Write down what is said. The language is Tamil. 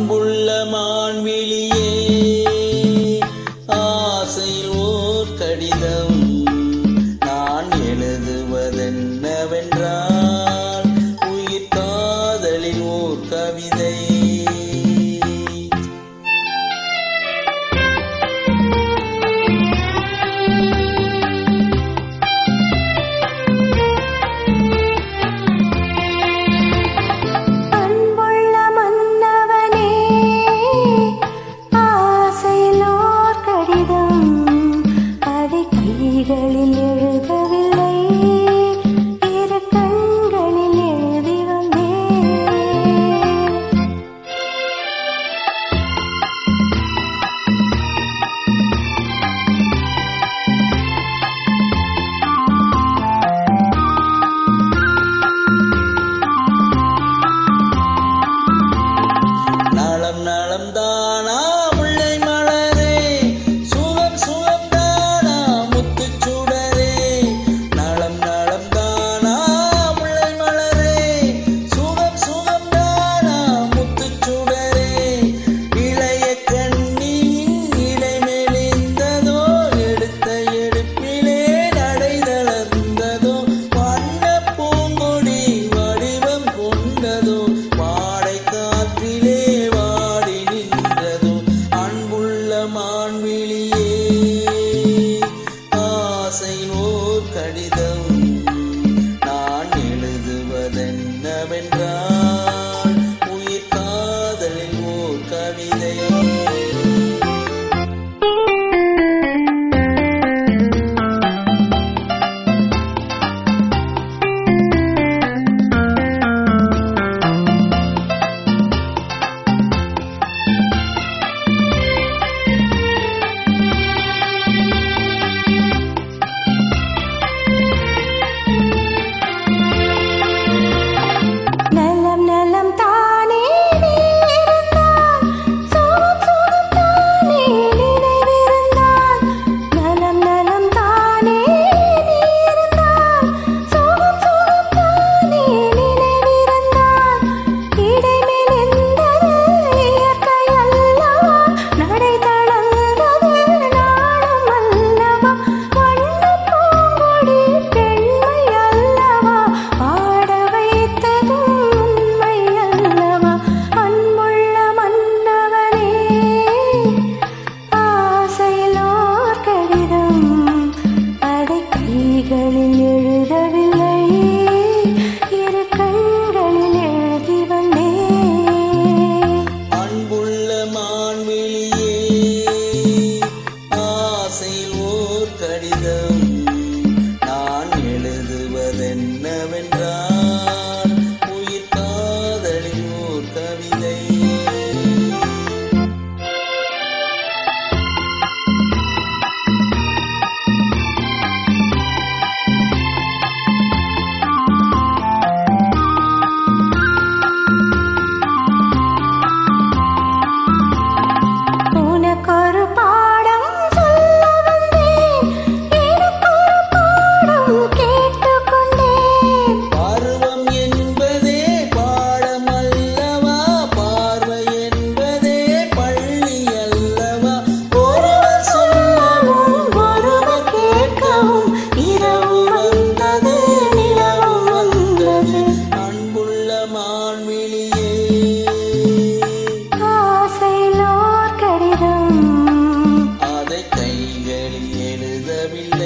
அன்புள்ள மான்விழியே, ஆசையில் ஓர் கடிதம் நான் எழுதுவதென்னவென்றால், உயிர் காதலின் ஓர் கவிதை. நலம் தானா முல்லை மலரே, சுகம் சுகம் தானா முத்துச் சுடரே. நலம் நலம் தானா முல்லை மலரே, சுகம் சுகம் தானா முத்துச் சுடரே. இளைய கண்ணியின் இலை மெலிந்ததோ, எடுத்த எடுப்பிலே நடை தளர்ந்ததோ. வண்ண பூங்கொடி வடிவம் கொண்டதோ, வாடை காற்றிலே மான்விழியே, ஆசையில் ஓர் கடிதம் நான் எழுதுவதென்னவென்றால், உயிர் காதலின் ஓர் கவிதை. கடிதம் நான் எழுதுவதென்னவென்றால், உயிர் காதலின் ஓர் கவிதை. அதை கைகளில் எழுதவில்லை.